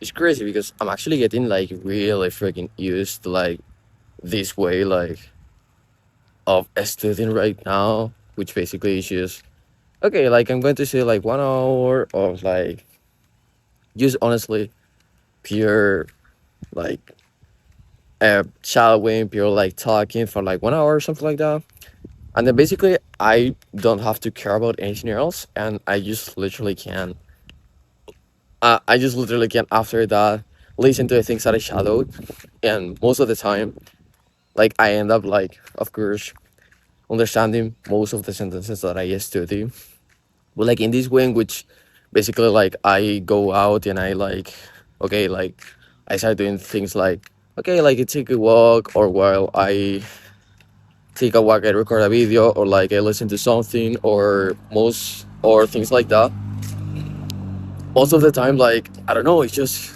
it's crazy because I'm actually getting like really freaking used to like this way like of studying right now, which basically is just okay. Like I'm going to say like 1 hour of like just honestly pure like shadowing, pure like talking for like 1 hour or something like that. And then basically I don't have to care about anything else, and I just literally can after that listen to the things that I shadowed, and most of the time, like I end up like, of course, understanding most of the sentences that I study. But like in this way in which basically like I go out and I like, okay, like I start doing things like, okay, like I take a walk, or while I take a walk I record a video, or like I listen to something, or things like that. Most of the time, like I don't know, it just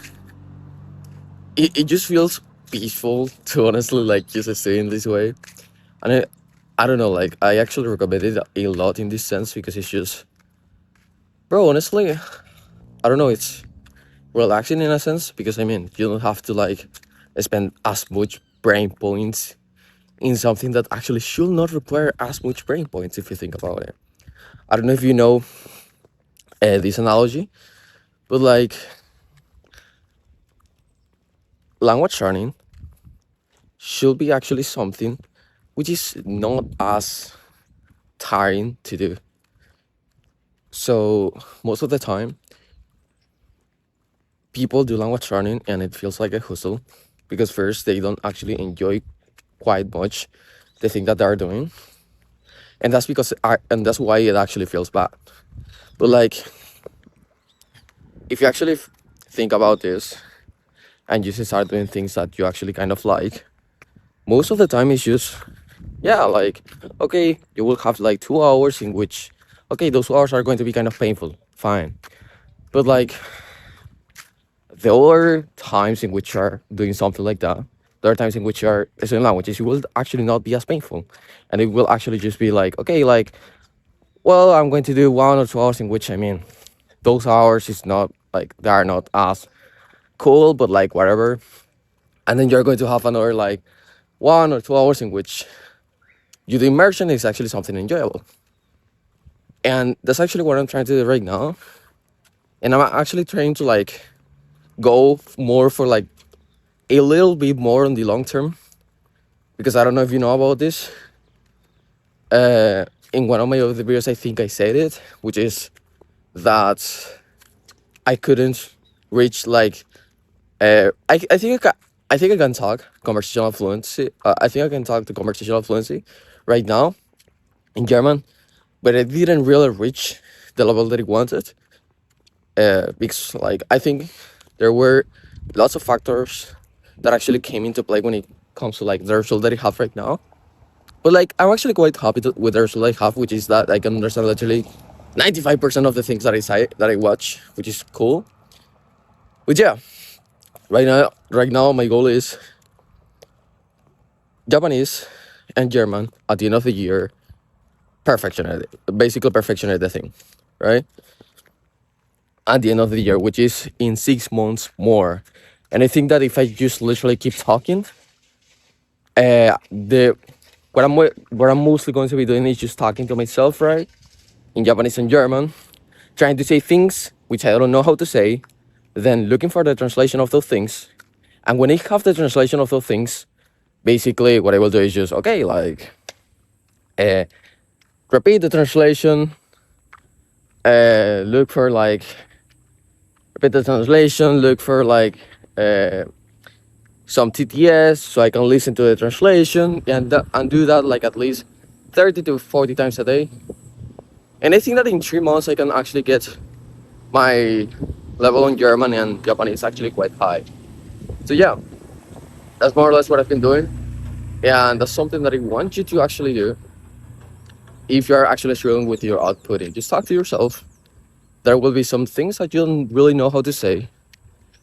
feels peaceful to honestly like just stay in this way. And I don't know, like I actually recommend it a lot in this sense because it's just, bro, honestly, I don't know, it's relaxing in a sense because I mean you don't have to like spend as much brain points in something that actually should not require as much brain points if you think about it. I don't know if you know this analogy, but like language learning should be actually something which is not as tiring to do. So most of the time, people do language learning and it feels like a hustle because first they don't actually enjoy quite much the thing that they are doing, and and that's why it actually feels bad. But like, if you actually think about this and you start doing things that you actually kind of like, most of the time it's just, yeah, like, okay, you will have like 2 hours in which, okay, those 2 hours are going to be kind of painful, fine. But like, there are times in which you are doing something like that. There are times in which you are studying languages. It will actually not be as painful, and it will actually just be like, okay, like, well, I'm going to do 1 or 2 hours in which I mean, those hours is not like they are not as cool, but like whatever. And then you're going to have another like 1 or 2 hours in which you do immersion is actually something enjoyable, and that's actually what I'm trying to do right now. And I'm actually trying to like go more for like a little bit more on the long term because I don't know if you know about this. In one of my other videos, I think I said it, which is that I couldn't reach like I think I think I can talk conversational fluency. I think I can talk the conversational fluency right now in German, but I didn't really reach the level that I wanted. Because like I think there were lots of factors that actually came into play when it comes to like the result that I have right now. But like I'm actually quite happy with the result I have, which is that I can understand literally 95% of the things that I watch, which is cool. But yeah, right now my goal is Japanese and German at the end of the year, perfection at it, basically perfection at the thing, right? At the end of the year, which is in 6 months more. And I think that if I just literally keep talking, the what I'm mostly going to be doing is just talking to myself, right, in Japanese and German, trying to say things which I don't know how to say, then looking for the translation of those things. And when I have the translation of those things, basically what I will do is just okay, like uh, repeat the translation, look for like repeat the translation, look for like some TTS so I can listen to the translation and do that like at least 30 to 40 times a day. And I think that in 3 months I can actually get my level in German and Japanese actually quite high. So yeah, that's more or less what I've been doing. And that's something that I want you to actually do if you're actually struggling with your outputting. Just talk to yourself. There will be some things that you don't really know how to say.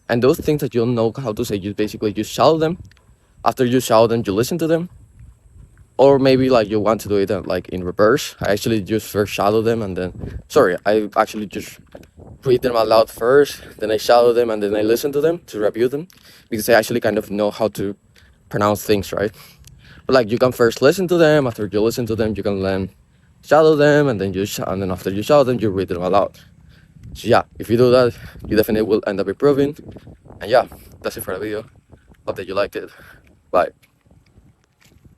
And those things that you don't know how to say, you basically just shout them. After you shout them, you listen to them. or maybe like you want to do it like in reverse. I actually just first shadow them and then, sorry, I actually just read them out loud first, then I shadow them, and then I listen to them to review them, because I actually kind of know how to pronounce things, right? But like you can first listen to them. After you listen to them, you can then shadow them, and then and then after you shadow them, you read them aloud. So yeah, if you do that, you definitely will end up improving. And yeah, that's it for the video. Hope that you liked it. Bye.